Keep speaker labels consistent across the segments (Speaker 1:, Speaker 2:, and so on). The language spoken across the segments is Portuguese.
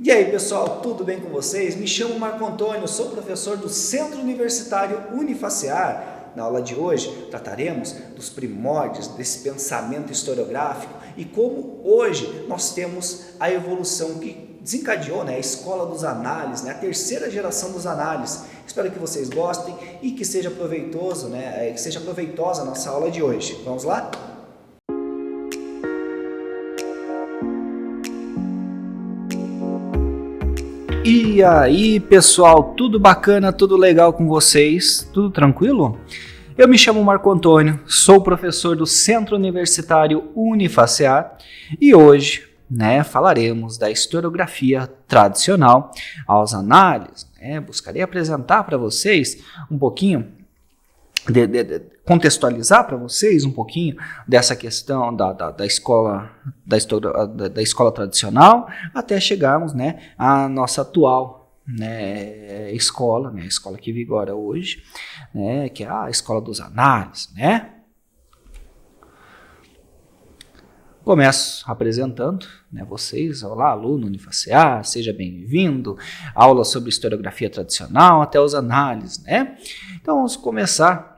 Speaker 1: E aí pessoal, tudo bem com vocês? Me chamo Marco Antônio, sou professor do Centro Universitário Unifacear. Na aula de hoje trataremos dos primórdios desse pensamento historiográfico e como hoje nós temos a evolução que desencadeou, a escola dos análises, a terceira geração dos análises. Espero que vocês gostem e que seja proveitoso, que seja proveitosa a nossa aula de hoje. Vamos lá? E aí pessoal, tudo bacana, tudo legal com vocês? Tudo tranquilo? Eu me chamo Marco Antônio, sou professor do Centro Universitário Unifacear e hoje falaremos da historiografia tradicional aos análises. Buscarei apresentar para vocês um pouquinho, contextualizar para vocês um pouquinho dessa questão da escola tradicional até chegarmos à nossa atual escola, a escola que vigora hoje, que é a escola dos análises, Começo apresentando vocês. Olá, aluno Unifacear, seja bem-vindo. Aula sobre historiografia tradicional até os análises, Então vamos começar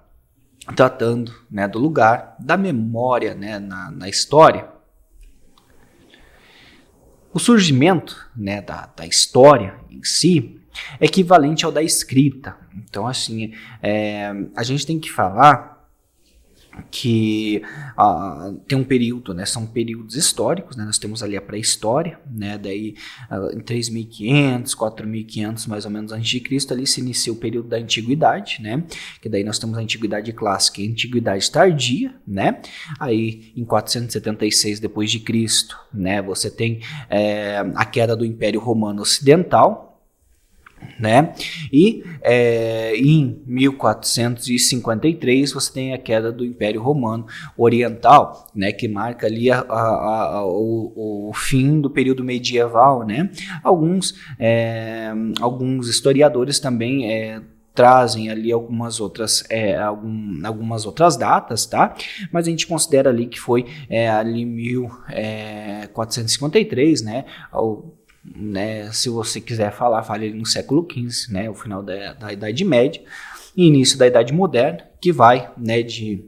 Speaker 1: tratando do lugar da memória na história. O surgimento da história em si é equivalente ao da escrita. Então, assim, a gente tem que falar que tem um período, são períodos históricos, nós temos ali a pré-história, daí em 3.500, 4.500 mais ou menos antes de Cristo, ali se inicia o período da antiguidade, que daí nós temos a antiguidade clássica e a antiguidade tardia, aí em 476 depois de Cristo, você tem a queda do Império Romano Ocidental, E em 1453 você tem a queda do Império Romano Oriental, que marca ali o fim do período medieval, Alguns historiadores também trazem ali algumas outras datas, tá? Mas a gente considera ali que foi ali 1453, se você quiser falar, fale no século XV, o final da Idade Média e início da Idade Moderna, que vai de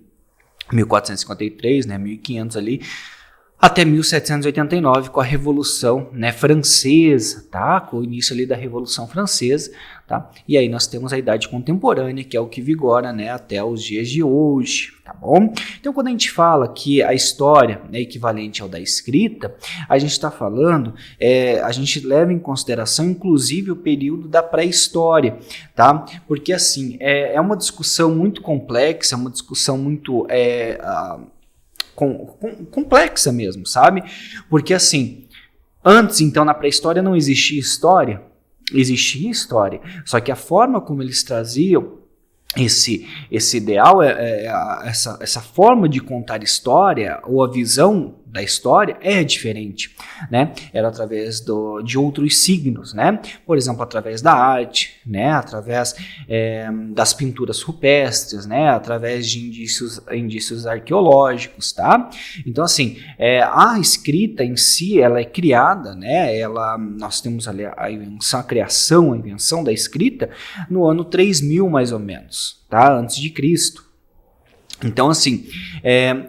Speaker 1: 1453, 1500 ali, até 1789 com a Revolução Francesa, tá? Com o início ali da Revolução Francesa, tá? E aí nós temos a Idade Contemporânea, que é o que vigora até os dias de hoje, tá bom? Então quando a gente fala que a história é equivalente ao da escrita, a gente está falando, a gente leva em consideração inclusive o período da pré-história, tá? Porque assim, é uma discussão muito complexa, uma discussão muito complexa mesmo, sabe? Porque assim, antes então na pré-história não existia história, só que a forma como eles traziam esse ideal, essa forma de contar história ou a visão da história é diferente, Era através de outros signos, Por exemplo, através da arte, através das pinturas rupestres, através de indícios arqueológicos, tá? Então, assim, a escrita em si, ela é criada, nós temos ali a invenção da escrita no ano 3000 mais ou menos, tá? Antes de Cristo. Então, assim,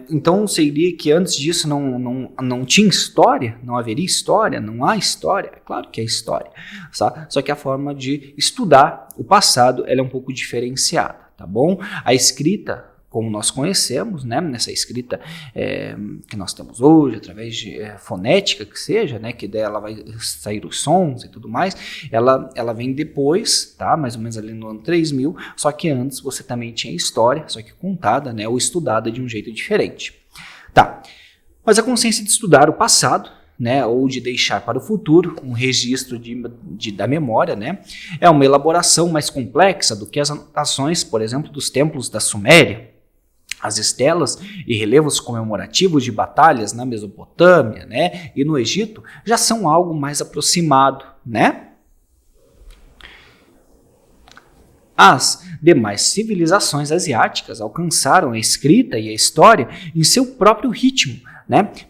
Speaker 1: então seria que antes disso não tinha história, não haveria história, não há história? É claro que é história, tá? Só que a forma de estudar o passado ela é um pouco diferenciada, tá bom? A escrita, como nós conhecemos, nessa escrita que nós temos hoje, através de fonética que seja, que dela vai sair os sons e tudo mais, ela vem depois, tá? Mais ou menos ali no ano 3000, só que antes você também tinha história, só que contada, ou estudada de um jeito diferente. Tá, mas a consciência de estudar o passado, ou de deixar para o futuro um registro da memória, é uma elaboração mais complexa do que as anotações, por exemplo, dos templos da Suméria. As estelas e relevos comemorativos de batalhas na Mesopotâmia, e no Egito já são algo mais aproximado, As demais civilizações asiáticas alcançaram a escrita e a história em seu próprio ritmo,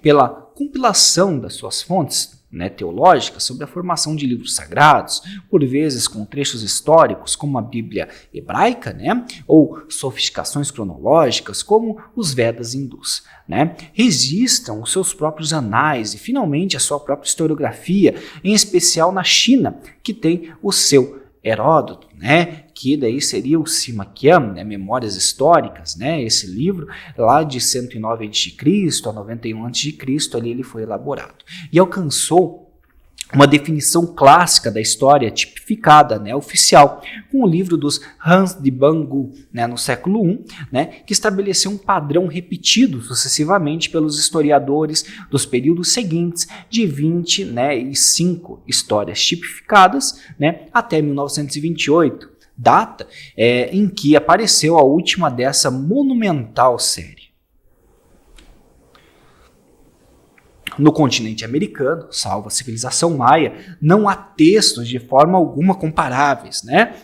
Speaker 1: pela compilação das suas fontes, né, teológicas sobre a formação de livros sagrados, por vezes com trechos históricos, como a Bíblia hebraica, né, ou sofisticações cronológicas, como os Vedas hindus, né, registram os seus próprios anais e, finalmente, a sua própria historiografia, em especial na China, que tem o seu Heródoto, né, que daí seria o Simaquiam, né, Memórias Históricas, né, esse livro lá de 109 a.C. a 91 a.C., ali ele foi elaborado e alcançou uma definição clássica da história tipificada, né, oficial, com o livro dos Hans de Bangu, né, no século I, né, que estabeleceu um padrão repetido sucessivamente pelos historiadores dos períodos seguintes de 25 histórias tipificadas, né, até 1928, data em que apareceu a última dessa monumental série. No continente americano, salvo a civilização maia, não há textos de forma alguma comparáveis, né?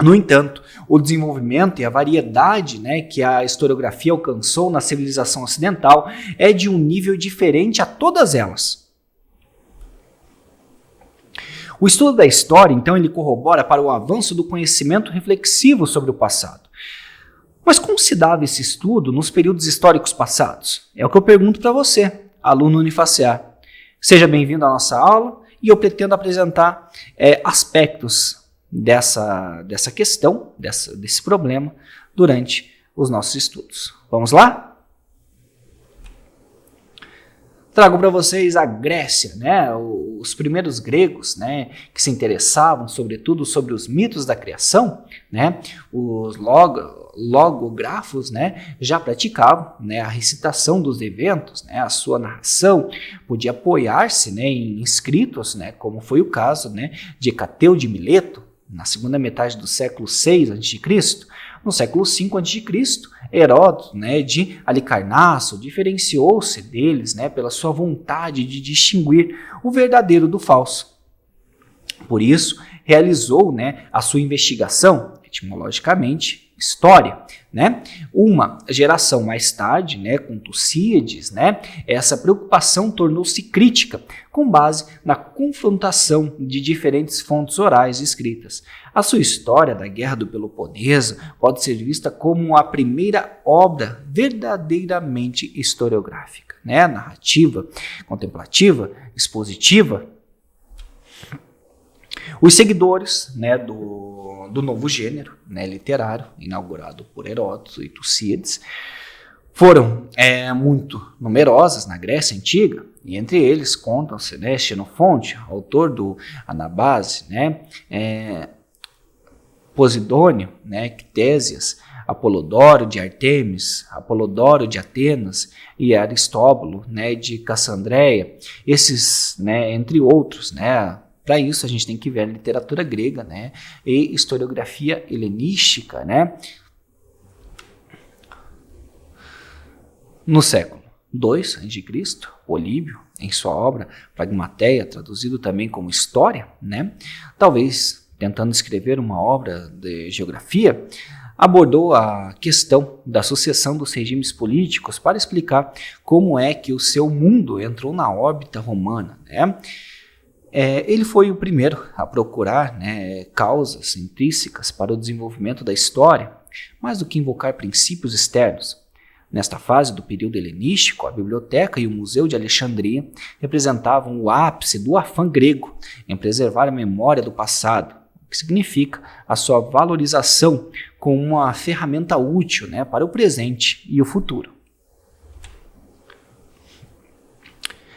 Speaker 1: No entanto, o desenvolvimento e a variedade, né, que a historiografia alcançou na civilização ocidental é de um nível diferente a todas elas. O estudo da história, então, ele corrobora para o avanço do conhecimento reflexivo sobre o passado. Mas como se dava esse estudo nos períodos históricos passados? É o que eu pergunto para você, aluno Unifacear. Seja bem-vindo à nossa aula e eu pretendo apresentar aspectos dessa questão, desse problema, durante os nossos estudos. Vamos lá? Trago para vocês a Grécia, né? Os primeiros gregos, né, que se interessavam sobretudo sobre os mitos da criação, né? Os logógrafos, né, já praticavam, né, a recitação dos eventos, né, a sua narração podia apoiar-se, né, em escritos, né, como foi o caso, né, de Hecateu de Mileto, na segunda metade do século VI a.C., no século V a.C., Heródoto, né, de Alicarnasso, diferenciou-se deles, né, pela sua vontade de distinguir o verdadeiro do falso. Por isso, realizou, né, a sua investigação, etimologicamente, história, né? Uma geração mais tarde, né, com Tucídides, né, essa preocupação tornou-se crítica, com base na confrontação de diferentes fontes orais escritas. A sua história da Guerra do Peloponeso pode ser vista como a primeira obra verdadeiramente historiográfica, né? Narrativa, contemplativa, expositiva. Os seguidores, né, do novo gênero, né, literário, inaugurado por Heródoto e Tucídides, foram muito numerosas na Grécia Antiga, e entre eles contam-se, né, Xenofonte, autor do Anabase, né, Posidônio, né, Ctésias, Apolodoro de Artemis, Apolodoro de Atenas e Aristóbulo, né, de Cassandreia, esses, né, entre outros, né. Para isso, a gente tem que ver a literatura grega, né, e historiografia helenística, né. No século II a.C., Políbio, em sua obra Pragmateia, traduzido também como História, né, talvez tentando escrever uma obra de geografia, abordou a questão da sucessão dos regimes políticos para explicar como é que o seu mundo entrou na órbita romana, né. Ele foi o primeiro a procurar, né, causas intrínsecas para o desenvolvimento da história, mais do que invocar princípios externos. Nesta fase do período helenístico, a biblioteca e o Museu de Alexandria representavam o ápice do afã grego em preservar a memória do passado, o que significa a sua valorização como uma ferramenta útil, né, para o presente e o futuro.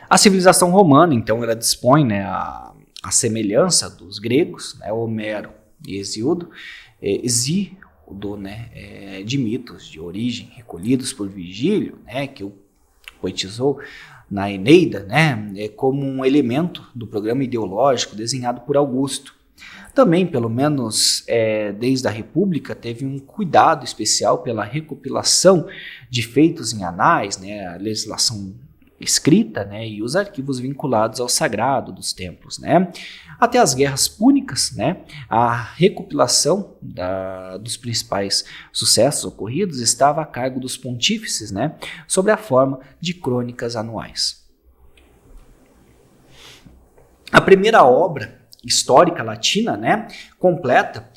Speaker 1: A civilização romana, então, ela dispõe, né, a semelhança dos gregos, né, Homero e Hesíodo, né, de mitos de origem recolhidos por Virgílio, né, que o poetizou na Eneida, né, como um elemento do programa ideológico desenhado por Augusto. Também, pelo menos desde a República, teve um cuidado especial pela recopilação de feitos em anais, né, a legislação escrita, né, e os arquivos vinculados ao sagrado dos templos, né. Até as guerras púnicas, né, a recopilação dos principais sucessos ocorridos estava a cargo dos pontífices, né, sob a forma de crônicas anuais. A primeira obra histórica latina, né, completa,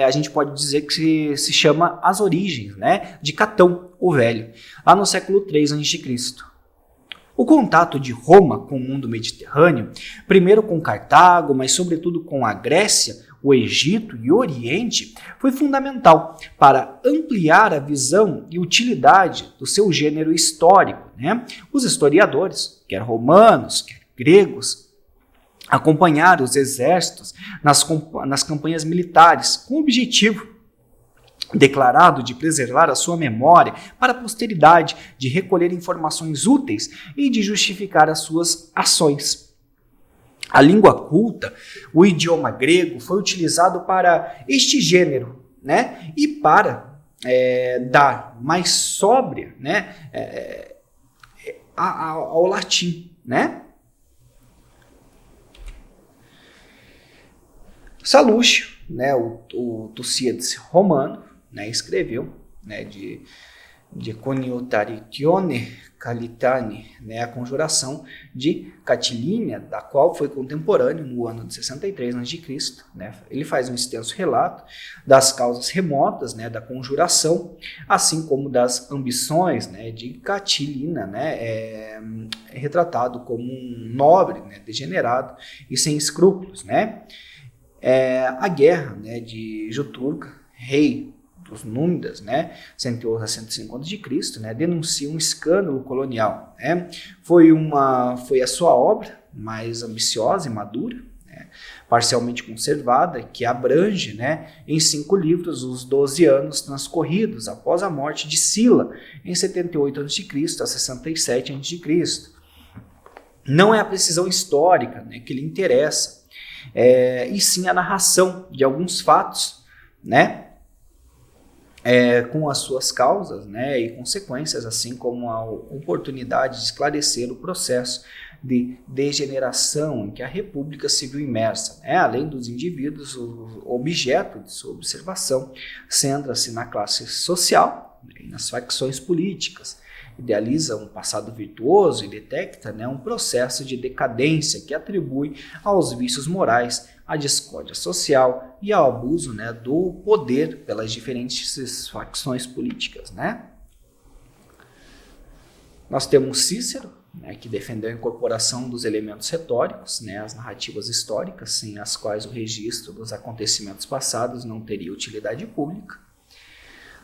Speaker 1: a gente pode dizer que se chama As Origens, né, de Catão o Velho, lá no século III a.C. O contato de Roma com o mundo mediterrâneo, primeiro com Cartago, mas sobretudo com a Grécia, o Egito e o Oriente, foi fundamental para ampliar a visão e utilidade do seu gênero histórico, né? Os historiadores, quer romanos, quer gregos, acompanharam os exércitos nas campanhas militares, com o objetivo declarado de preservar a sua memória para a posteridade, de recolher informações úteis e de justificar as suas ações. A língua culta, o idioma grego, foi utilizado para este gênero, né? E para dar mais sóbria, né? Ao latim, né? Salúcio, né? O Tucídides romano, né? Escreveu, né? De Coniotaritione Calitane, né, a conjuração de Catilínia, da qual foi contemporâneo no ano de 63 a.C., né? Ele faz um extenso relato das causas remotas, né, da conjuração, assim como das ambições, né, de Catilina, né, retratado como um nobre, né, degenerado e sem escrúpulos, né? A guerra, né, de Juturca, rei dos Númidas, né, 111 a 105 a.C., né, denuncia um escândalo colonial, né? Foi a sua obra mais ambiciosa e madura, né, parcialmente conservada, que abrange, né, em 5 livros os 12 anos transcorridos após a morte de Sila, em 78 a.C. a 67 a.C. Não é a precisão histórica, né, que lhe interessa, e sim a narração de alguns fatos, né, com as suas causas, né, e consequências, assim como a oportunidade de esclarecer o processo de degeneração em que a República se viu imersa, né, além dos indivíduos, o objeto de sua observação centra-se na classe social, né, e nas facções políticas, idealiza um passado virtuoso e detecta, né, um processo de decadência que atribui aos vícios morais, à discórdia social e ao abuso, né, do poder pelas diferentes facções políticas, né? Nós temos Cícero, né, que defendeu a incorporação dos elementos retóricos, né, as narrativas históricas, sem as quais o registro dos acontecimentos passados não teria utilidade pública.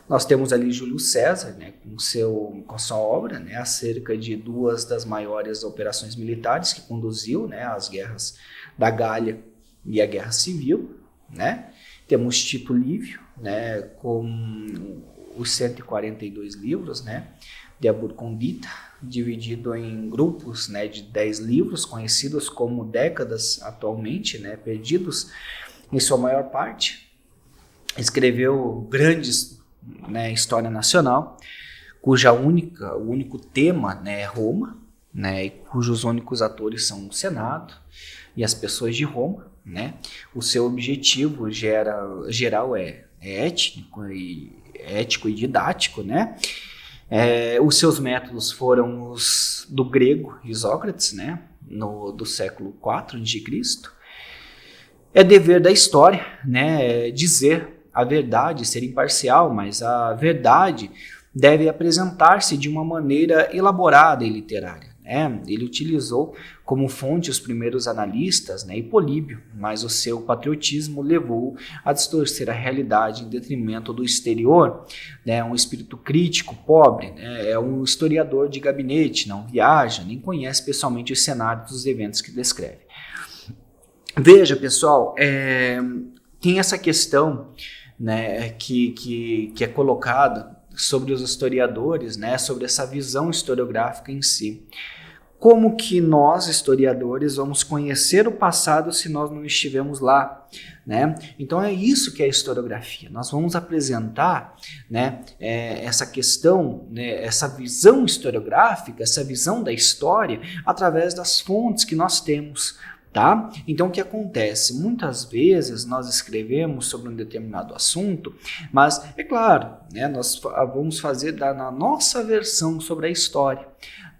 Speaker 1: Nós temos ali Júlio César, né, com sua obra, né, acerca de 2 das maiores operações militares que conduziu, né, as guerras da Gália e a Guerra Civil, né? Temos Tito Livio, né, com os 142 livros, né, de Aburcondita, dividido em grupos, né, de 10 livros, conhecidos como décadas atualmente, né, perdidos em sua maior parte. Escreveu grandes, né, história nacional, cuja o único tema, né, é Roma, né, e cujos únicos atores são o Senado e as pessoas de Roma, né? O seu objetivo geral é ético e didático, né? Os seus métodos foram os do grego Isócrates, né, do século IV a.C. É dever da história, né, dizer a verdade, ser imparcial, mas a verdade deve apresentar-se de uma maneira elaborada e literária. Ele utilizou como fonte os primeiros analistas, né, e Políbio, mas o seu patriotismo levou a distorcer a realidade em detrimento do exterior, né, um espírito crítico, pobre, né, é um historiador de gabinete, não viaja, nem conhece pessoalmente os cenários dos eventos que descreve. Veja, pessoal, tem essa questão, né, que é colocada sobre os historiadores, né, sobre essa visão historiográfica em si. Como que nós, historiadores, vamos conhecer o passado se nós não estivermos lá, né? Então é isso que é a historiografia. Nós vamos apresentar, né, essa questão, né, essa visão historiográfica, essa visão da história através das fontes que nós temos. Tá? Então, o que acontece? Muitas vezes nós escrevemos sobre um determinado assunto, mas, é claro, né, nós vamos fazer na nossa versão sobre a história.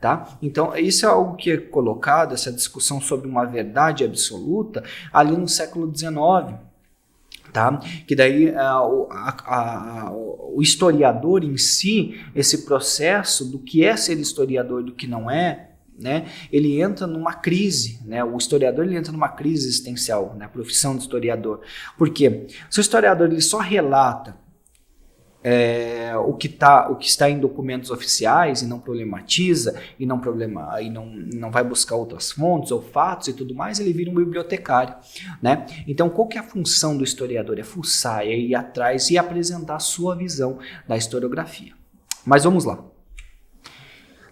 Speaker 1: Tá? Então, isso é algo que é colocado, essa discussão sobre uma verdade absoluta, ali no século XIX. Tá? Que daí o historiador em si, esse processo do que é ser historiador e do que não é, né, ele entra numa crise, né, o historiador ele entra numa crise existencial, né, a profissão de historiador. Por quê? Se o historiador ele só relata o que está em documentos oficiais e não problematiza e não vai buscar outras fontes ou fatos e tudo mais, ele vira um bibliotecário, né? Então, qual que é a função do historiador? É fuçar, é ir atrás e apresentar a sua visão da historiografia. Mas vamos lá.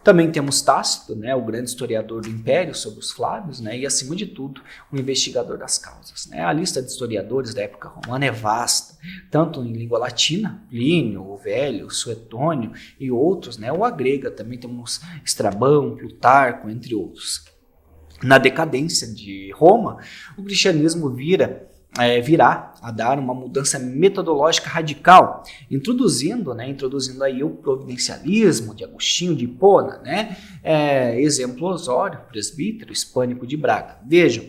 Speaker 1: Também temos Tácito, né, o grande historiador do Império sobre os Flávios, né, e, acima de tudo, o investigador das causas. Né? A lista de historiadores da época romana é vasta, tanto em língua latina, Plínio, o Velho, Suetônio e outros, né, ou a grega, também temos Estrabão, Plutarco, entre outros. Na decadência de Roma, o cristianismo virá a dar uma mudança metodológica radical, introduzindo aí o providencialismo de Agostinho de Hipona, né? Exemplo Osório, presbítero hispânico de Braga. Vejam,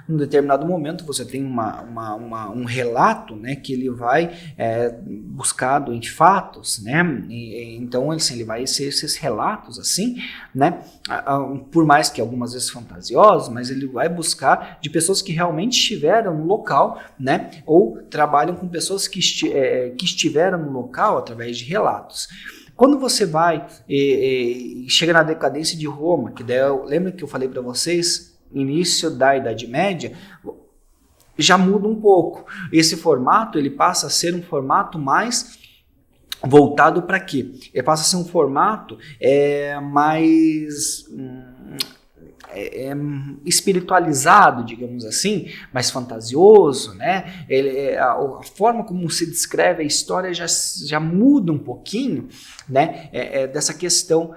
Speaker 1: num determinado momento você tem um relato, né, que ele vai buscado em fatos, né? Então ele vai ser esses relatos assim, né? Por mais que algumas vezes fantasiosos, mas ele vai buscar de pessoas que realmente estiveram no local, né? Ou trabalham com pessoas que estiveram no local através de relatos. Quando você vai chega na decadência de Roma, que daí lembra que eu falei para vocês, início da Idade Média, já muda um pouco. Esse formato ele passa a ser um formato mais voltado para quê? Ele passa a ser um formato mais espiritualizado, digamos assim, mais fantasioso, né? A forma como se descreve a história já muda um pouquinho, né? Dessa questão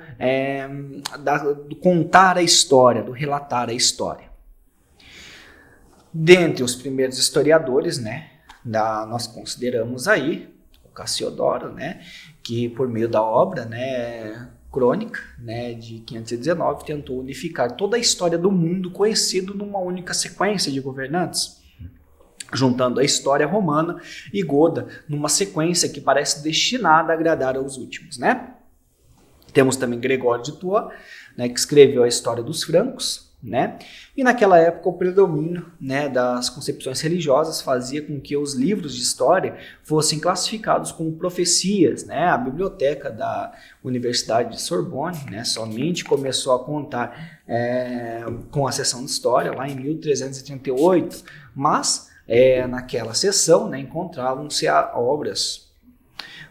Speaker 1: do contar a história, do relatar a história. Dentre os primeiros historiadores, né? Nós consideramos aí o Cassiodoro, né? Que por meio da obra, né? Crônica, né, de 519, tentou unificar toda a história do mundo conhecido numa única sequência de governantes, juntando a história romana e goda numa sequência que parece destinada a agradar aos últimos, né? Temos também Gregório de Tours, né, que escreveu a história dos francos, né? E naquela época o predomínio, né, das concepções religiosas fazia com que os livros de história fossem classificados como profecias, né? A biblioteca da Universidade de Sorbonne, né, somente começou a contar com a seção de história lá em 1338, mas naquela seção, né, encontravam-se obras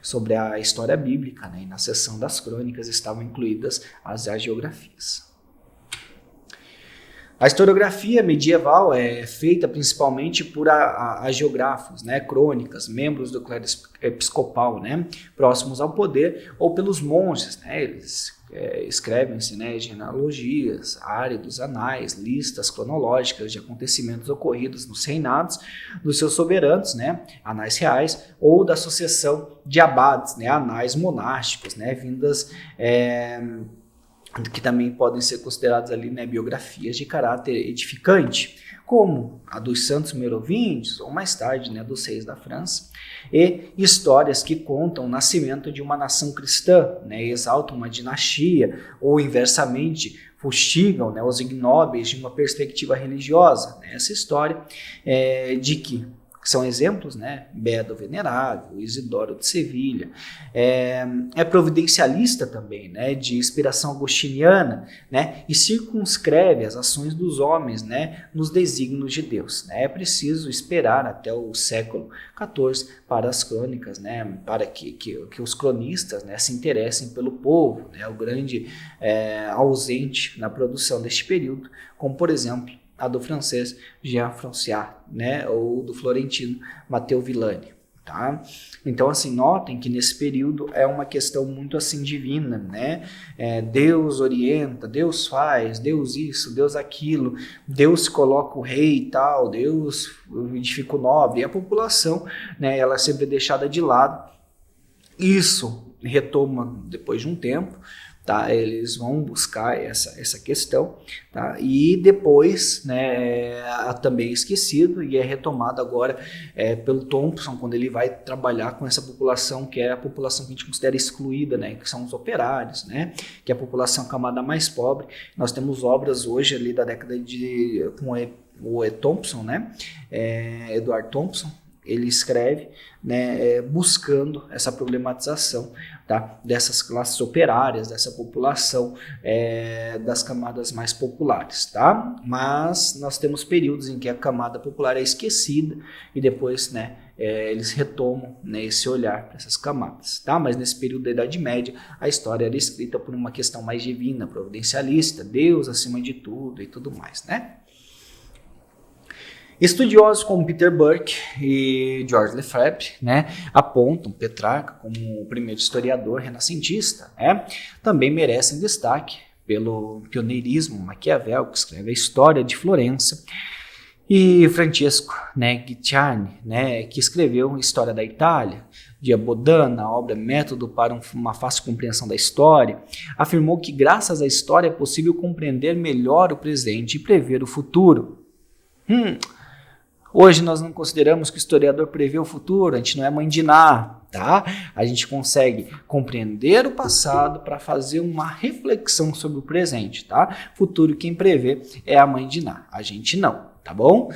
Speaker 1: sobre a história bíblica, né, e na seção das crônicas estavam incluídas as geografias. A historiografia medieval é feita principalmente por hagiógrafos, né, crônicas, membros do clero episcopal, né, próximos ao poder, ou pelos monges, né, eles escrevem-se, né, genealogias, áridos, anais, listas cronológicas de acontecimentos ocorridos nos reinados dos seus soberanos, né, anais reais, ou da sucessão de abades, né, anais monásticos, né, vindas que também podem ser consideradas ali, né, biografias de caráter edificante, como a dos santos merovingios, ou mais tarde, né, dos reis da França, e histórias que contam o nascimento de uma nação cristã, né, exaltam uma dinastia, ou inversamente fustigam, né, os ignóbeis de uma perspectiva religiosa. Né, essa história de que são exemplos, né? Beda o Venerável, Isidoro de Sevilha, é providencialista também, né? De inspiração agostiniana, né? E circunscreve as ações dos homens, né? Nos desígnios de Deus. Né? É preciso esperar até o século XIV para as crônicas, né? Para que os cronistas, né, se interessem pelo povo, né? O grande ausente na produção deste período, como por exemplo a do francês Jean Franciard, né, ou do florentino Matteo Villani, tá? Então, assim, notem que nesse período é uma questão muito assim divina, né? Deus orienta, Deus faz, Deus isso, Deus aquilo, Deus coloca o rei e tal, Deus edifica o nobre, e a população, né, ela é sempre deixada de lado. Isso retoma depois de um tempo, tá? Eles vão buscar essa questão, tá? E depois, né, também esquecido e é retomado agora pelo Thompson, quando ele vai trabalhar com essa população, que é a população que a gente considera excluída, né, que são os operários, né, que é a população camada mais pobre. Nós temos obras hoje ali da década de... com o Thompson, né, Edward Thompson, ele escreve, né, buscando essa problematização, tá, dessas classes operárias, dessa população, das camadas mais populares, tá? Mas nós temos períodos em que a camada popular é esquecida e depois, né, eles retomam, né, esse olhar para essas camadas, tá? Mas nesse período da Idade Média, a história era escrita por uma questão mais divina, providencialista, Deus acima de tudo e tudo mais, né? Estudiosos como Peter Burke e George Lefebvre, né, apontam Petrarca como o primeiro historiador renascentista, né, também merecem destaque pelo pioneirismo Maquiavel, que escreve a História de Florença, e Francesco, né, Guicciardini, né, que escreveu História da Itália, de Bodana, a obra Método para uma fácil compreensão da história, afirmou que graças à história é possível compreender melhor o presente e prever o futuro. Hoje nós não consideramos que o historiador prevê o futuro, a gente não é mãe de Ná, tá? A gente consegue compreender o passado para fazer uma reflexão sobre o presente, tá? Futuro quem prevê é a mãe de Ná, a gente não, tá bom?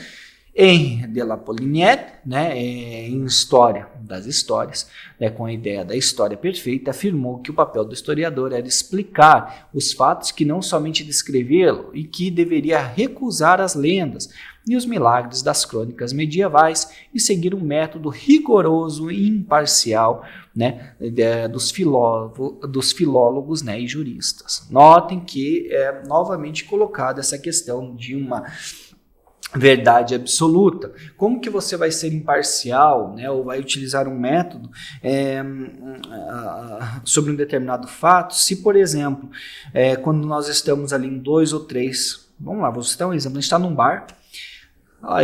Speaker 1: Henri de la Polignac, né, em História das Histórias, né, com a ideia da história perfeita, afirmou que o papel do historiador era explicar os fatos que não somente descrevê-lo e que deveria recusar as lendas e os milagres das crônicas medievais e seguir um método rigoroso e imparcial, né, dos filólogos, né, e juristas. Notem que é novamente colocada essa questão de uma verdade absoluta. Como que você vai ser imparcial, né, ou vai utilizar um método sobre um determinado fato, se, por exemplo, quando nós estamos ali em 2 ou 3, vamos lá, vou citar um exemplo, a gente está num bar,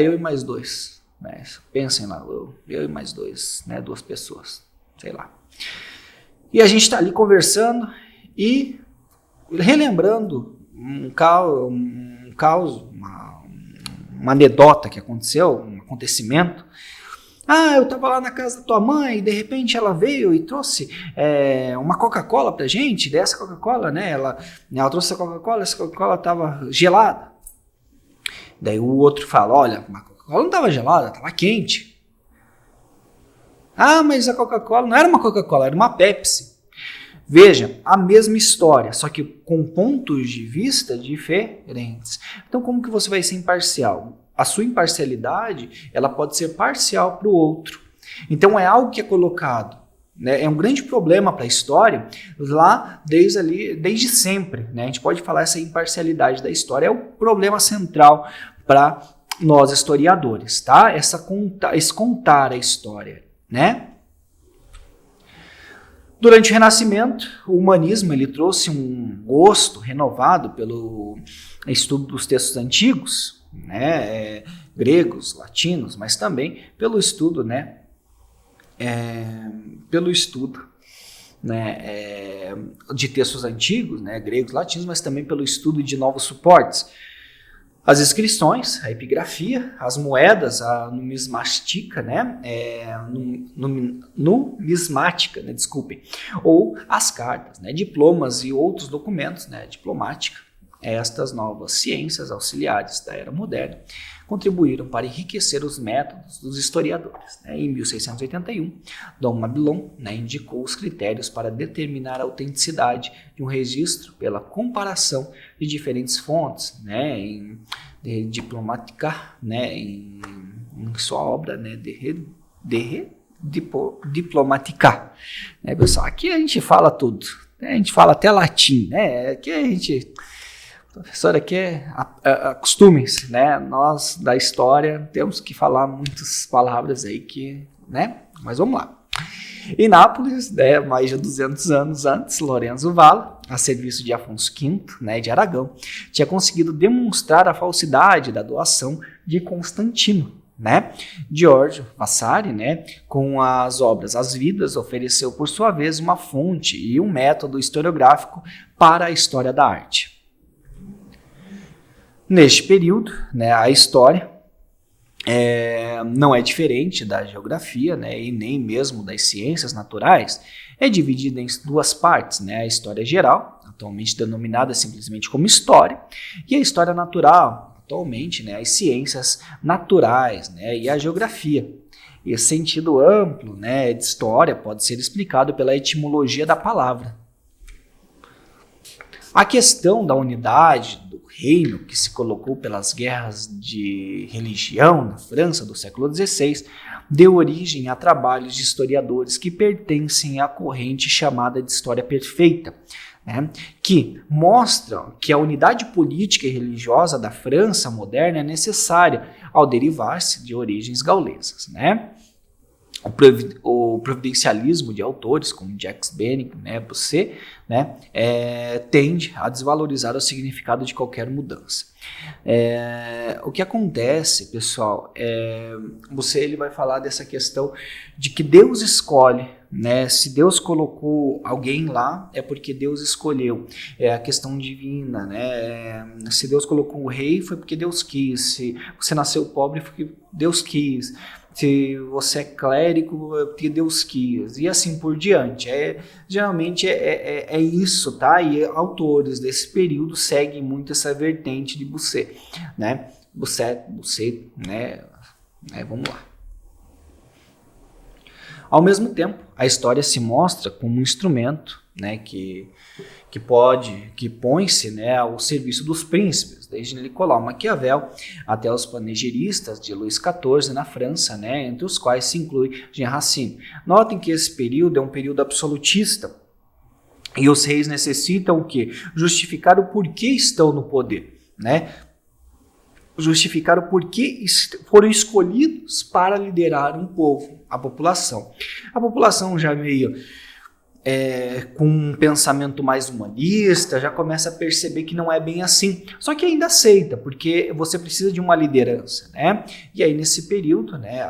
Speaker 1: eu e mais 2, né, pensem lá, eu e mais 2, né, 2 pessoas, sei lá, e a gente está ali conversando e relembrando um caos, uma anedota que aconteceu, um acontecimento. Eu estava lá na casa da tua mãe e de repente ela veio e trouxe uma Coca-Cola pra gente, dessa Coca-Cola, né? Ela trouxe a Coca-Cola, essa Coca-Cola estava gelada. Daí o outro fala, olha, a Coca-Cola não estava gelada, estava quente. Mas a Coca-Cola não era uma Coca-Cola, era uma Pepsi. Veja, a mesma história, só que com pontos de vista diferentes. Então, como que você vai ser imparcial? A sua imparcialidade, ela pode ser parcial para o outro. Então, é algo que é colocado, né? É um grande problema para a história, lá desde sempre, né? A gente pode falar essa imparcialidade da história, é o problema central para nós historiadores, tá? Esse contar a história, né? Durante o Renascimento, o humanismo ele trouxe um gosto renovado pelo estudo dos textos antigos, né, gregos, latinos, mas também pelo estudo, né, de textos antigos, né, gregos, latinos, mas também pelo estudo de novos suportes. As inscrições, a epigrafia, as moedas, a numismática, né? Numismática, né? Desculpem. Ou as cartas, né? Diplomas e outros documentos, né? Diplomática. Estas novas ciências auxiliares da era moderna contribuíram para enriquecer os métodos dos historiadores. Né? Em 1681, Dom Mabilon, né, indicou os critérios para determinar a autenticidade de um registro pela comparação de diferentes fontes, né, em Diplomatica, né, em sua obra, né, Diplomatica. Né, pessoal, aqui a gente fala tudo, né, a gente fala até latim, né, aqui a gente... Professor, aqui acostume-se, né? Nós da história temos que falar muitas palavras aí que, né? Mas vamos lá. Em Nápoles, né, mais de 200 anos antes, Lorenzo Valla, a serviço de Afonso V, né, de Aragão, tinha conseguido demonstrar a falsidade da doação de Constantino, né? Giorgio Vasari, né, com as obras As Vidas, ofereceu por sua vez uma fonte e um método historiográfico para a história da arte. Neste período, né, a história não é diferente da geografia, né, e nem mesmo das ciências naturais. É dividida em duas partes, né, a história geral, atualmente denominada simplesmente como história, e a história natural, atualmente, né, as ciências naturais, né, e a geografia. Esse sentido amplo, né, de história pode ser explicado pela etimologia da palavra. A questão da unidade do reino que se colocou pelas guerras de religião na França do século XVI deu origem a trabalhos de historiadores que pertencem à corrente chamada de história perfeita, né, que mostram que a unidade política e religiosa da França moderna é necessária ao derivar-se de origens gaulesas, né? O providencialismo de autores como Jacques Benning, né, Bossuet, né, tende a desvalorizar o significado de qualquer mudança. O que acontece, pessoal, Bossuet ele vai falar dessa questão de que Deus escolhe, né? Se Deus colocou alguém lá, é porque Deus escolheu. É a questão divina, né? Se Deus colocou o rei, foi porque Deus quis. Se você nasceu pobre, foi porque Deus quis. Se você é clérigo, é porque Deus quis. E assim por diante. Geralmente é isso, tá? E autores desse período seguem muito essa vertente de Bossuet, né? Bossuet, né? Vamos lá. Ao mesmo tempo, a história se mostra como um instrumento, né, que põe-se, né, ao serviço dos príncipes, desde Nicolau Maquiavel até os panegíristas de Luís XIV na França, né, entre os quais se inclui Jean Racine. Notem que esse período é um período absolutista e os reis necessitam o quê? Justificar o porquê estão no poder, né? Justificar o porquê foram escolhidos para liderar um povo, a população. A população já meio com um pensamento mais humanista, já começa a perceber que não é bem assim. Só que ainda aceita, porque você precisa de uma liderança, né? E aí nesse período, né,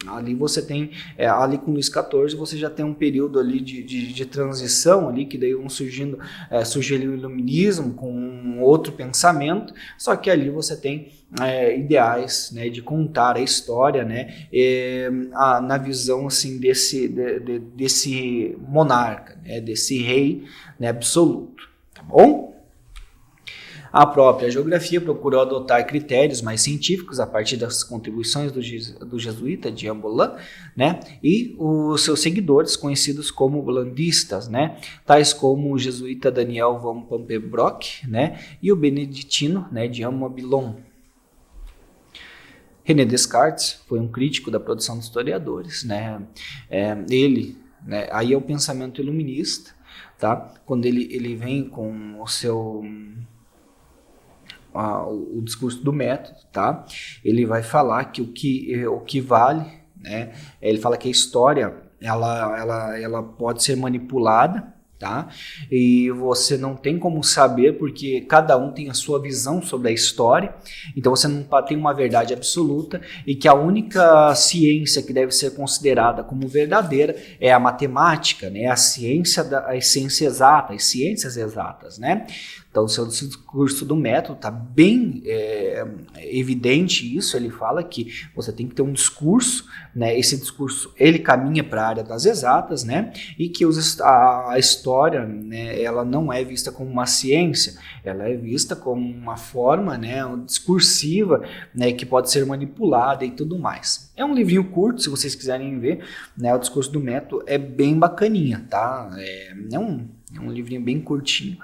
Speaker 1: ali você tem, ali com Luís XIV, você já tem um período ali de transição ali, que daí vão surgindo, surge ali o iluminismo com um outro pensamento, só que ali você tem ideais, né, de contar a história, né, na visão assim desse monarca, né, desse rei, né, absoluto, tá bom? A própria geografia procurou adotar critérios mais científicos a partir das contribuições do jesuíta Jean Paulhan, né, e os seus seguidores, conhecidos como blandistas, né, tais como o jesuíta Daniel von Pampebrock, né, e o beneditino, né, Jean Mabillon. René Descartes foi um crítico da produção dos historiadores, né? Ele, né, aí é o pensamento iluminista, tá? Quando ele vem com o seu o discurso do método, tá? Ele vai falar que o que vale, né? Ele fala que a história ela pode ser manipulada, tá? E você não tem como saber, porque cada um tem a sua visão sobre a história, então você não tem uma verdade absoluta, e que a única ciência que deve ser considerada como verdadeira é a matemática, né? A ciência exata, as ciências exatas, né? Então, o seu discurso do método está bem evidente isso. Ele fala que você tem que ter um discurso, né? Esse discurso ele caminha para a área das exatas, né? E que a história, né, ela não é vista como uma ciência, ela é vista como uma forma, né, discursiva, né, que pode ser manipulada e tudo mais. É um livrinho curto, se vocês quiserem ver, né? O discurso do método é bem bacaninha, tá? É um livrinho bem curtinho,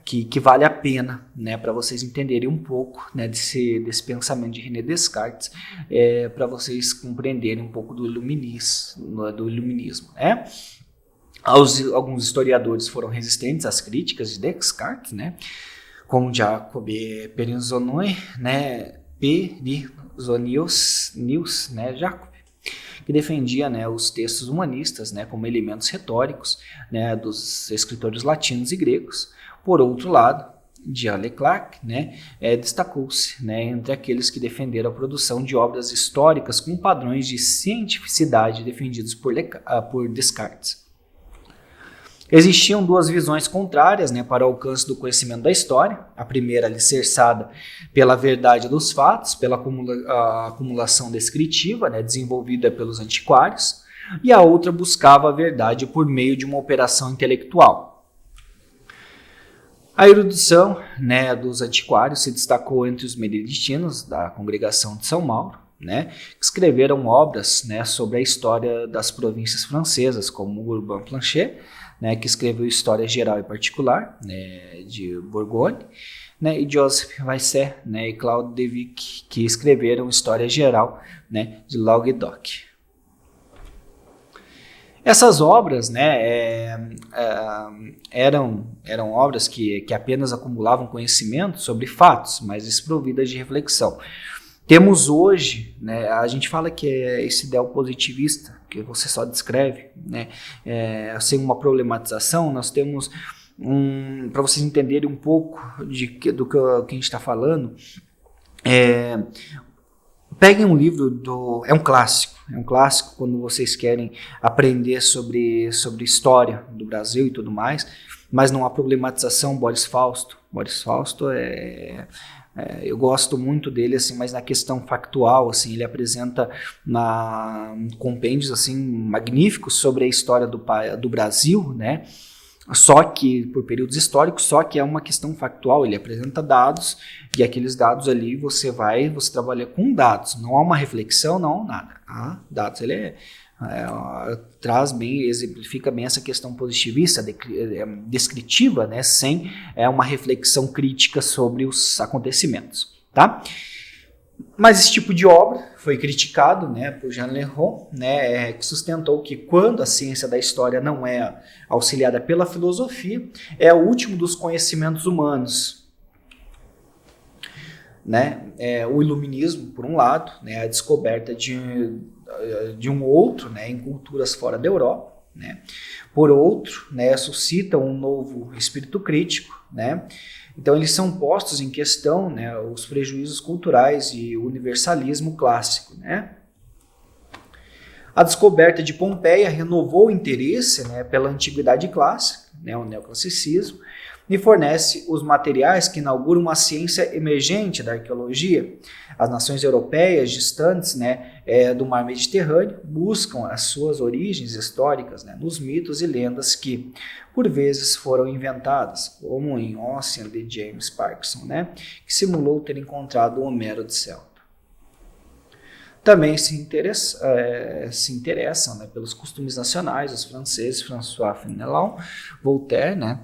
Speaker 1: que vale a pena, né, para vocês entenderem um pouco, né, desse pensamento de René Descartes, para vocês compreenderem um pouco do iluminismo, né? Alguns historiadores foram resistentes às críticas de Descartes, né, como Jacob Perizonius, né, né, Jacob, que defendia, né, os textos humanistas, né, como elementos retóricos, né, dos escritores latinos e gregos. Por outro lado, Jean Leclerc, né, destacou-se, né, entre aqueles que defenderam a produção de obras históricas com padrões de cientificidade defendidos por Descartes. Existiam duas visões contrárias, né, para o alcance do conhecimento da história. A primeira alicerçada pela verdade dos fatos, pela acumulação descritiva, né, desenvolvida pelos antiquários, e a outra buscava a verdade por meio de uma operação intelectual. A erudição, né, dos antiquários se destacou entre os beneditinos da congregação de São Mauro, né, que escreveram obras, né, sobre a história das províncias francesas, como Urbain Planchet, né, que escreveu História Geral e Particular, né, de Bourgogne, né, e Joseph Vaisset, né, e Claude de Vic, que escreveram História Geral, né, de Languedoc. Essas obras, né, eram obras que apenas acumulavam conhecimento sobre fatos, mas desprovidas de reflexão. Temos hoje, né, a gente fala que é esse ideal positivista, que você só descreve, né, sem uma problematização. Nós temos, para vocês entenderem um pouco do que a gente está falando, peguem um livro é um clássico quando vocês querem aprender sobre história do Brasil e tudo mais, mas não há problematização. Boris Fausto eu gosto muito dele, assim, mas na questão factual, assim, ele apresenta compêndios assim magníficos sobre a história do Brasil, né? Só que por períodos históricos, só que é uma questão factual. Ele apresenta dados e aqueles dados ali você trabalha com dados, não há uma reflexão, não, nada. Dados, ele traz bem, exemplifica bem essa questão positivista, descritiva, né, sem uma reflexão crítica sobre os acontecimentos, tá? Mas esse tipo de obra foi criticado, né, por Jean Leroy, né, que sustentou que quando a ciência da história não é auxiliada pela filosofia, é o último dos conhecimentos humanos. Né, o iluminismo, por um lado, né, a descoberta de um outro, né, em culturas fora da Europa, né, por outro, né, suscita um novo espírito crítico, né. Então eles são postos em questão, né, os prejuízos culturais e o universalismo clássico, né. A descoberta de Pompeia renovou o interesse, né, pela antiguidade clássica, né, o neoclassicismo, e fornece os materiais que inauguram uma ciência emergente da arqueologia. As nações europeias distantes, né, do mar Mediterrâneo buscam as suas origens históricas, né, nos mitos e lendas que, por vezes, foram inventadas, como em Ossian de James Parkinson, né, que simulou ter encontrado o Homero de Celta. Também se interessam, né, pelos costumes nacionais, os franceses, François Fenelon, Voltaire, né.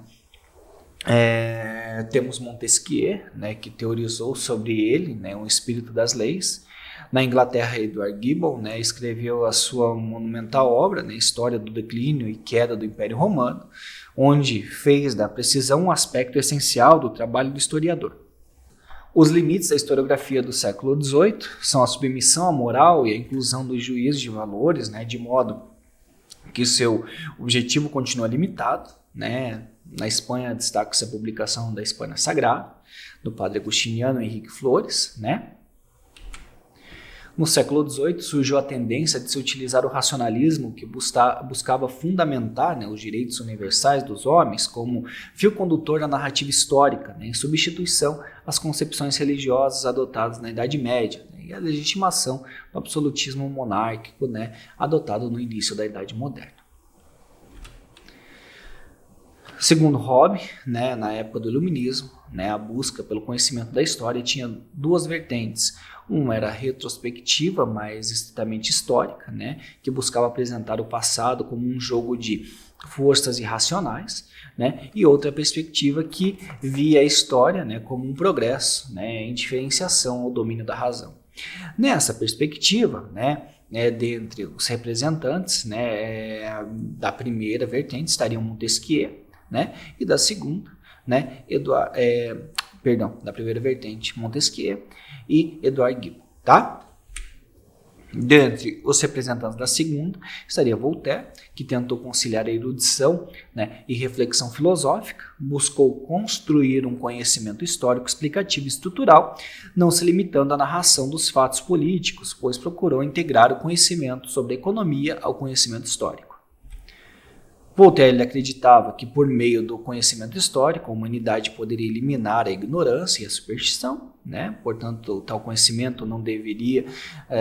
Speaker 1: Temos Montesquieu, né, que teorizou sobre ele, né, o espírito das leis. Na Inglaterra, Edward Gibbon, né, escreveu a sua monumental obra, né, História do Declínio e Queda do Império Romano, onde fez da precisão um aspecto essencial do trabalho do historiador. Os limites da historiografia do século XVIII são a submissão à moral e a inclusão dos juízos de valores, né, de modo que seu objetivo continua limitado, né. Na Espanha, destaca-se a publicação da Espanha Sagrada, do padre agostiniano Henrique Flores, né? No século XVIII surgiu a tendência de se utilizar o racionalismo que buscava fundamentar, né, os direitos universais dos homens como fio condutor da narrativa histórica, né, em substituição às concepções religiosas adotadas na Idade Média, né, e a legitimação do absolutismo monárquico, né, adotado no início da Idade Moderna. Segundo Hobbes, né, na época do Iluminismo, né, a busca pelo conhecimento da história tinha duas vertentes. Uma era retrospectiva, mais estritamente histórica, né, que buscava apresentar o passado como um jogo de forças irracionais, né, e outra perspectiva que via a história, né, como um progresso, né, em diferenciação ao domínio da razão. Nessa perspectiva, né, dentre os representantes, né, da primeira vertente estariam Montesquieu, né, e da segunda, né, da primeira vertente, Montesquieu e Edward Gibbon, tá? Dentre os representantes da segunda, estaria Voltaire, que tentou conciliar a erudição, né, e reflexão filosófica, buscou construir um conhecimento histórico explicativo e estrutural, não se limitando à narração dos fatos políticos, pois procurou integrar o conhecimento sobre a economia ao conhecimento histórico. Voltaire ele acreditava que, por meio do conhecimento histórico, a humanidade poderia eliminar a ignorância e a superstição, né? Portanto, tal conhecimento não deveria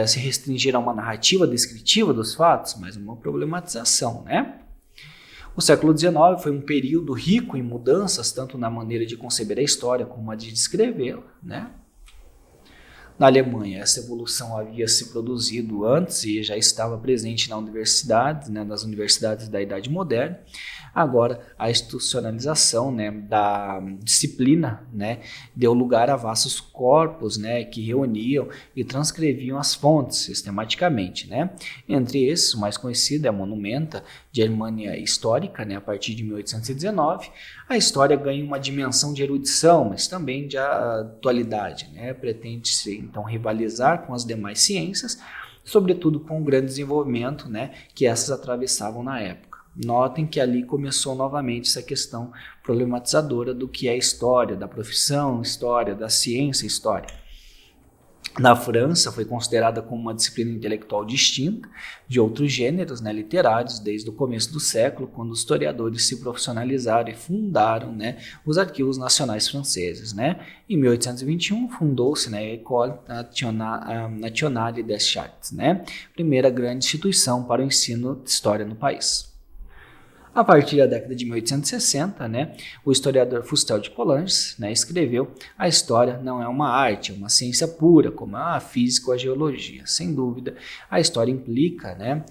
Speaker 1: se restringir a uma narrativa descritiva dos fatos, mas uma problematização, né? O século XIX foi um período rico em mudanças, tanto na maneira de conceber a história como a de descrevê-la, né? Na Alemanha, essa evolução havia se produzido antes e já estava presente na universidade, né, nas universidades da Idade Moderna. Agora, a institucionalização, né, da disciplina, né, deu lugar a vastos corpos, né, que reuniam e transcreviam as fontes sistematicamente, né? Entre esses, o mais conhecido é a Monumenta Germania Histórica, né, a partir de 1819. A história ganha uma dimensão de erudição, mas também de atualidade, né? Pretende-se, então, rivalizar com as demais ciências, sobretudo com o grande desenvolvimento, né, que essas atravessavam na época. Notem que ali começou novamente essa questão problematizadora do que é história, da profissão história, da ciência história. Na França, foi considerada como uma disciplina intelectual distinta de outros gêneros, né, literários, desde o começo do século, quando os historiadores se profissionalizaram e fundaram, né, os arquivos nacionais franceses, né. Em 1821, fundou-se, né, a École Nationale des Chartes, né, primeira grande instituição para o ensino de história no país. A partir da década de 1860, né, o historiador Fustel de Coulanges, né, escreveu: a história não é uma arte, é uma ciência pura, como a física ou a geologia. Sem dúvida, a história implica, né,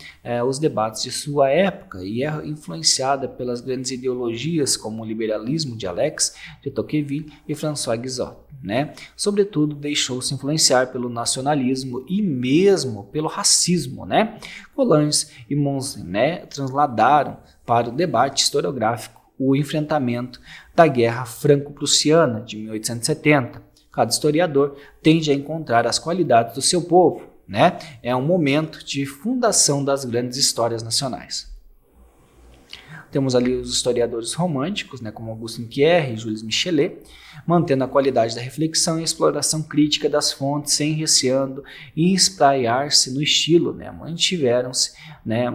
Speaker 1: os debates de sua época e é influenciada pelas grandes ideologias como o liberalismo de Alex de Tocqueville e François Guizot. Né? Sobretudo, deixou-se influenciar pelo nacionalismo e mesmo pelo racismo. Né? Coulanges e Montaigne, né, transladaram para o debate historiográfico o enfrentamento da Guerra Franco-Prussiana de 1870. Cada historiador tende a encontrar as qualidades do seu povo. Né? É um momento de fundação das grandes histórias nacionais. Temos ali os historiadores românticos, né, como Auguste Thiers e Jules Michelet, mantendo a qualidade da reflexão e exploração crítica das fontes, sem receando e espraiar-se no estilo, né, mantiveram-se, né,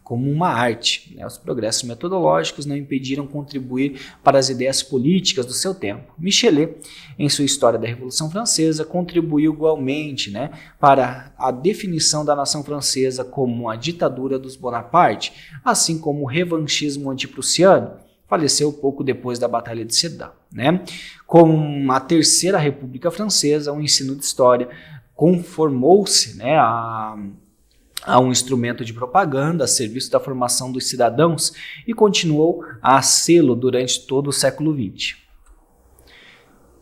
Speaker 1: como uma arte. Né, os progressos metodológicos não impediram contribuir para as ideias políticas do seu tempo. Michelet, em sua História da Revolução Francesa, contribuiu igualmente, né, para a definição da nação francesa como a ditadura dos Bonaparte, assim como o revanchismo antiprussiano. Faleceu pouco depois da Batalha de Sedan. Né? Com a Terceira República Francesa, o ensino de história conformou-se, né, a um instrumento de propaganda a serviço da formação dos cidadãos e continuou a sê-lo durante todo o século XX.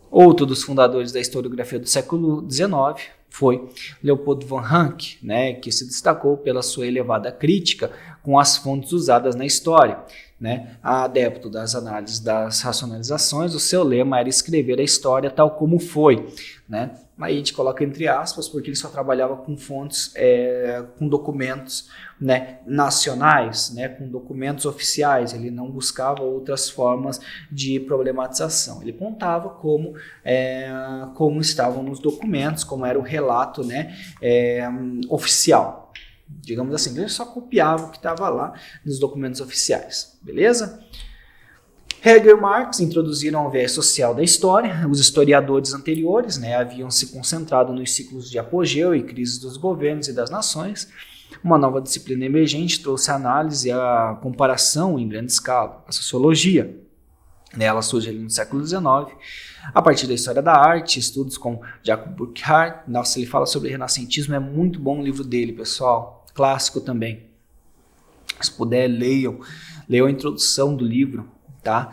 Speaker 1: Outro dos fundadores da historiografia do século XIX foi Leopold von Ranke, né, que se destacou pela sua elevada crítica com as fontes usadas na história. Né? Adepto das análises das racionalizações, o seu lema era escrever a história tal como foi. Né? Aí a gente coloca entre aspas, porque ele só trabalhava com fontes, com documentos, né, nacionais, né, com documentos oficiais. Ele não buscava outras formas de problematização. Ele contava como estavam nos documentos, como era o relato, né, oficial. Digamos assim, ele só copiava o que estava lá nos documentos oficiais, beleza? Hegel e Marx introduziram o viés social da história. Os historiadores anteriores, né, haviam se concentrado nos ciclos de apogeu e crises dos governos e das nações. Uma nova disciplina emergente trouxe a análise e a comparação em grande escala, a sociologia. Ela surge ali no século XIX, a partir da história da arte, estudos com Jacob Burckhardt. Nossa, ele fala sobre renascentismo, é muito bom o livro dele, pessoal, clássico também. Se puder, leiam a introdução do livro, tá?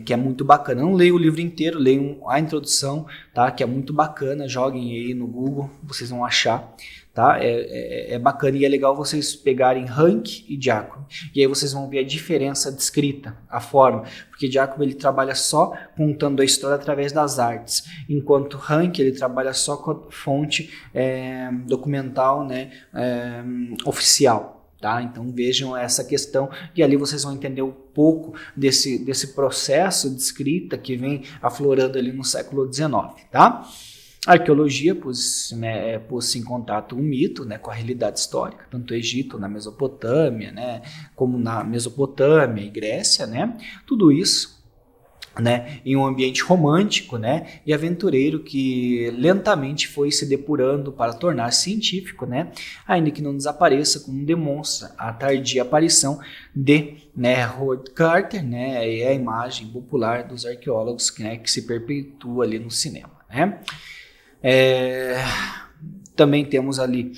Speaker 1: Que é muito bacana. Não leio o livro inteiro, leio a introdução, tá? Que é muito bacana. Joguem aí no Google, vocês vão achar, tá? É bacana e é legal vocês pegarem Rank e Jacob. E aí vocês vão ver a diferença de escrita, a forma. Porque Jacob ele trabalha só contando a história através das artes, enquanto Rank ele trabalha só com a fonte documental, né, oficial. Tá? Então vejam essa questão e ali vocês vão entender um pouco desse processo de escrita que vem aflorando ali no século XIX. Tá? A arqueologia pôs em contato um mito, né, com a realidade histórica, tanto o Egito, na Mesopotâmia, né, como na Mesopotâmia e Grécia, né, tudo isso, né, em um ambiente romântico, né, e aventureiro que lentamente foi se depurando para tornar-se científico, né, ainda que não desapareça, como demonstra a tardia aparição de, né, Howard Carter, né, e a imagem popular dos arqueólogos, né, que se perpetua ali no cinema, né. Também temos ali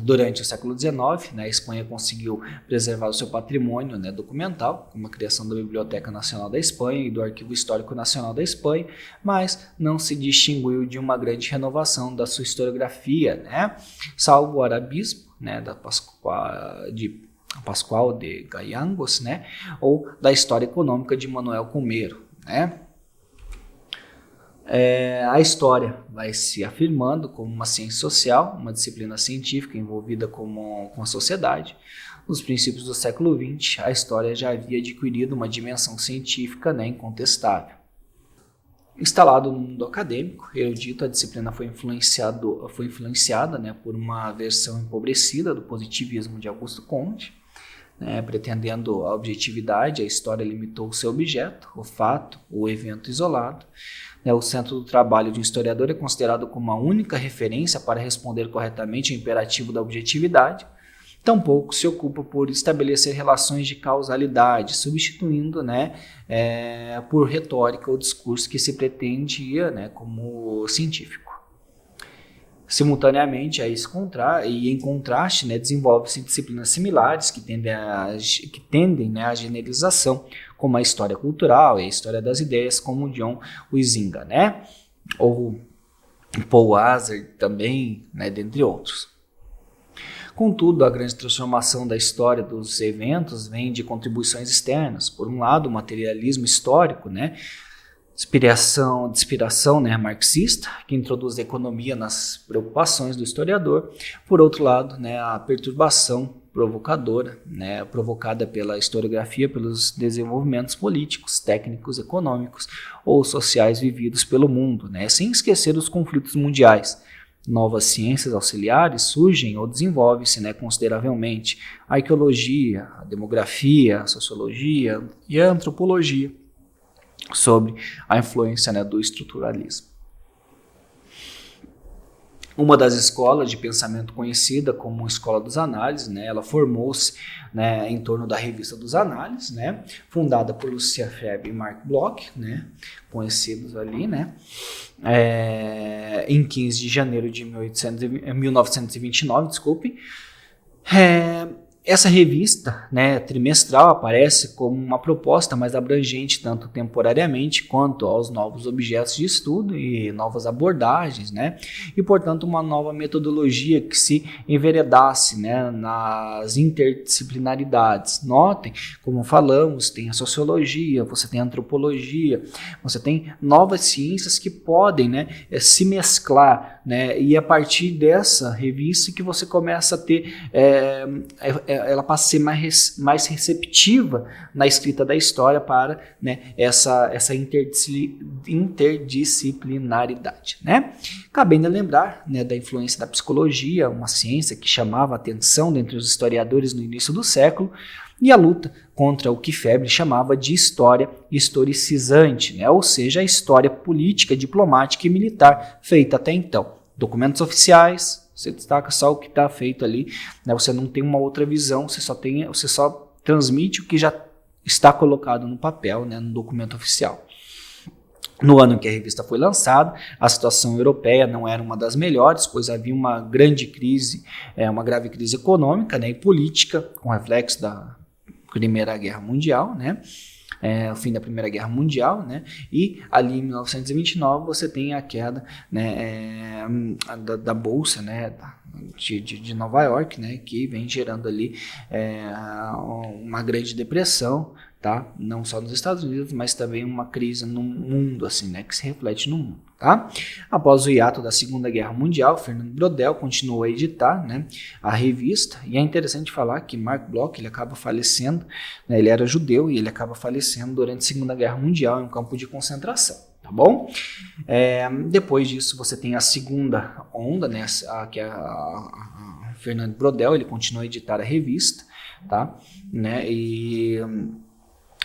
Speaker 1: durante o século XIX, né, a Espanha conseguiu preservar o seu patrimônio, né, documental, com a criação da Biblioteca Nacional da Espanha e do Arquivo Histórico Nacional da Espanha, mas não se distinguiu de uma grande renovação da sua historiografia, né, salvo o arabismo, né, da Pascoal de Gayangos, né, ou da história econômica de Manuel Comero, né. A história vai se afirmando como uma ciência social, uma disciplina científica envolvida com a sociedade. Nos princípios do século XX, a história já havia adquirido uma dimensão científica, né, incontestável. Instalado no mundo acadêmico, erudito, a disciplina foi influenciada, né, por uma versão empobrecida do positivismo de Augusto Comte. Né, pretendendo a objetividade, a história limitou o seu objeto, o fato, o evento isolado. O centro do trabalho de um historiador é considerado como a única referência para responder corretamente ao imperativo da objetividade. Tampouco se ocupa por estabelecer relações de causalidade, substituindo, né, por retórica o discurso que se pretendia, né, como científico. Simultaneamente, em contraste, né, desenvolve-se disciplinas similares que tendem, né, à generalização, como a história cultural e a história das ideias, como John Huizinga, né, ou Paul Hazard também, né, dentre outros. Contudo, a grande transformação da história dos eventos vem de contribuições externas. Por um lado, o materialismo histórico, né, de inspiração, né, marxista, que introduz a economia nas preocupações do historiador. Por outro lado, né, a perturbação provocadora, né, provocada pela historiografia, pelos desenvolvimentos políticos, técnicos, econômicos ou sociais vividos pelo mundo, né, sem esquecer os conflitos mundiais. Novas ciências auxiliares surgem ou desenvolvem-se, né, consideravelmente. A arqueologia, a demografia, a sociologia e a antropologia, sobre a influência, né, do estruturalismo. Uma das escolas de pensamento conhecida como Escola dos Análises, né, ela formou-se, né, em torno da Revista dos Análises, né, fundada por Lucia Freire e Marc Bloch, né, conhecidos ali, né, em 15 de janeiro de 1929, desculpe. Essa revista, né, trimestral aparece como uma proposta mais abrangente, tanto temporariamente quanto aos novos objetos de estudo e novas abordagens, né, e, portanto, uma nova metodologia que se enveredasse, né, nas interdisciplinaridades. Notem, como falamos, tem a sociologia, você tem a antropologia, você tem novas ciências que podem, né, se mesclar, né, e a partir dessa revista que você começa a ter ela passa a ser mais receptiva na escrita da história para, né, essa interdisciplinaridade, né? Cabendo lembrar, né, da influência da psicologia, uma ciência que chamava a atenção dentre os historiadores no início do século, e a luta contra o que Febre chamava de história historicizante, né? Ou seja, a história política, diplomática e militar feita até então. Documentos oficiais, você destaca só o que está feito ali, né? Você não tem uma outra visão, você só transmite o que já está colocado no papel, né, no documento oficial. No ano em que a revista foi lançada, a situação europeia não era uma das melhores, pois havia uma grande crise, uma grave crise econômica, né, e política, com reflexo Primeira Guerra Mundial, né? O fim da Primeira Guerra Mundial, né? E ali em 1929 você tem a queda, né, da Bolsa, né, de Nova York, né, que vem gerando ali uma grande depressão, tá? Não só nos Estados Unidos, mas também uma crise no mundo, assim, né, que se reflete no mundo. Tá? Após o hiato da Segunda Guerra Mundial, Fernando Brodel continuou a editar, né, a revista, e é interessante falar que Mark Bloch ele acaba falecendo, né, ele era judeu e ele acaba falecendo durante a Segunda Guerra Mundial em um campo de concentração, tá bom? Depois disso você tem a segunda onda, né, que é a Fernando Brodel, ele continua a editar a revista, tá? Né,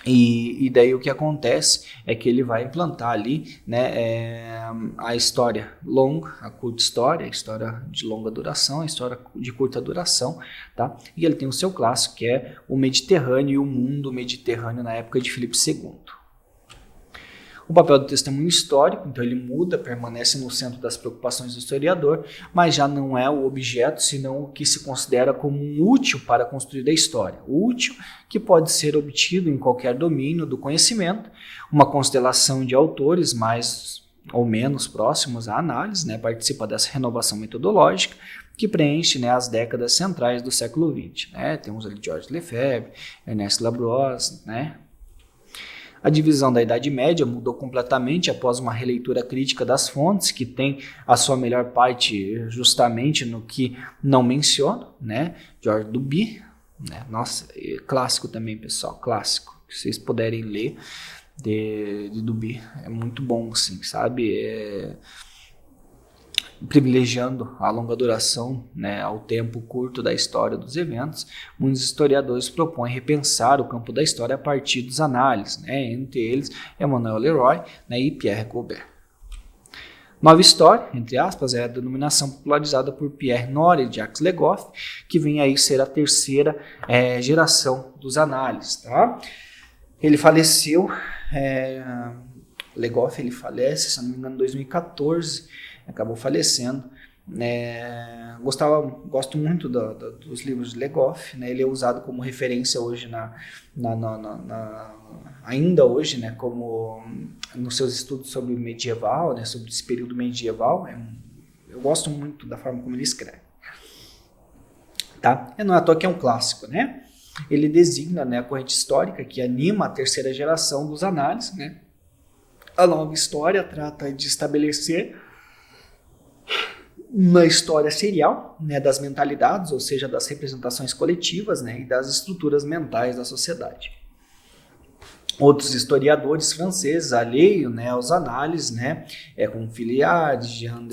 Speaker 1: e daí o que acontece é que ele vai implantar ali, né, a história longa, a curta história, a história de longa duração, a história de curta duração, tá? E ele tem o seu clássico que é o Mediterrâneo e o mundo mediterrâneo na época de Filipe II. O papel do testemunho histórico, então ele muda, permanece no centro das preocupações do historiador, mas já não é o objeto, senão o que se considera como um útil para construir a história. O útil que pode ser obtido em qualquer domínio do conhecimento, uma constelação de autores mais ou menos próximos à análise, né, participa dessa renovação metodológica, que preenche, né, as décadas centrais do século XX. Né? Temos ali Georges Lefebvre, Ernest Labrosse, né? A divisão da Idade Média mudou completamente após uma releitura crítica das fontes, que tem a sua melhor parte justamente no que não menciona, né? Georges Duby, né? Nossa, clássico também, pessoal, clássico. Se vocês puderem ler de Duby, é muito bom, assim, sabe? Privilegiando a longa duração, né, ao tempo curto da história dos eventos, muitos historiadores propõem repensar o campo da história a partir dos análises, né, entre eles Emmanuel Leroy, né, e Pierre Colbert. Nova história, entre aspas, é a denominação popularizada por Pierre Nora e Jacques Le Goff, que vem aí ser a terceira geração dos análises. Tá? Ele faleceu, Le Goff ele falece, se não me engano, em 2014, acabou falecendo. Gosto muito dos livros de Le Goff, né? Ele é usado como referência hoje ainda hoje, né? Como nos seus estudos sobre o medieval, né? Sobre esse período medieval. Eu gosto muito da forma como ele escreve. Tá? Não é à toa que é um clássico, né? Ele designa, né, a corrente histórica que anima a terceira geração dos análises, né? A nova história trata de estabelecer uma história serial, né, das mentalidades, ou seja, das representações coletivas, né, e das estruturas mentais da sociedade. Outros historiadores franceses alheios, né, aos análises, né, como Filiard, Jean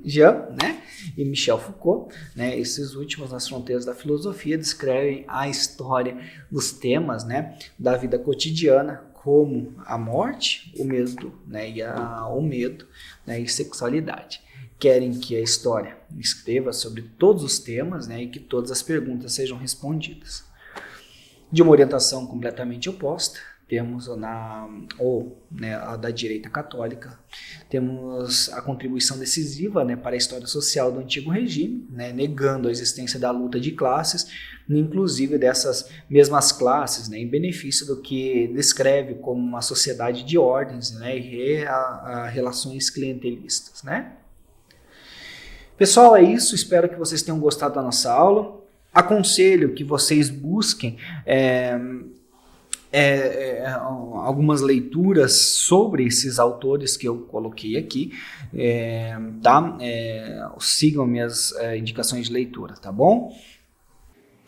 Speaker 1: Jean, né, e Michel Foucault, né, esses últimos nas fronteiras da filosofia descrevem a história dos temas, né, da vida cotidiana, como a morte, o medo, né, o medo, né, e sexualidade. Querem que a história escreva sobre todos os temas, né, e que todas as perguntas sejam respondidas. De uma orientação completamente oposta, temos a da direita católica, temos a contribuição decisiva, né, para a história social do antigo regime, né, negando a existência da luta de classes, inclusive dessas mesmas classes, né, em benefício do que descreve como uma sociedade de ordens, né, e a relações clientelistas. Né? Pessoal, é isso, espero que vocês tenham gostado da nossa aula. Aconselho que vocês busquem algumas leituras sobre esses autores que eu coloquei aqui, tá? Sigam minhas indicações de leitura, tá bom?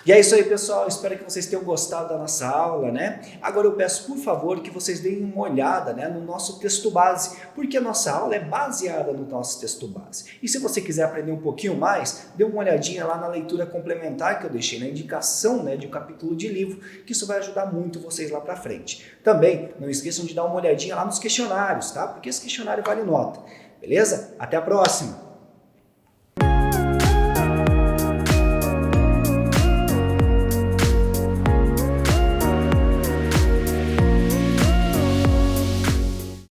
Speaker 1: E é isso aí, pessoal, espero que vocês tenham gostado da nossa aula, né? Agora eu peço, por favor, que vocês deem uma olhada, né, no nosso texto base, porque a nossa aula é baseada no nosso texto base. E se você quiser aprender um pouquinho mais, dê uma olhadinha lá na leitura complementar que eu deixei na indicação, né, de um capítulo de livro, que isso vai ajudar muito vocês lá para frente. Também não esqueçam de dar uma olhadinha lá nos questionários, tá? Porque esse questionário vale nota, beleza? Até a próxima!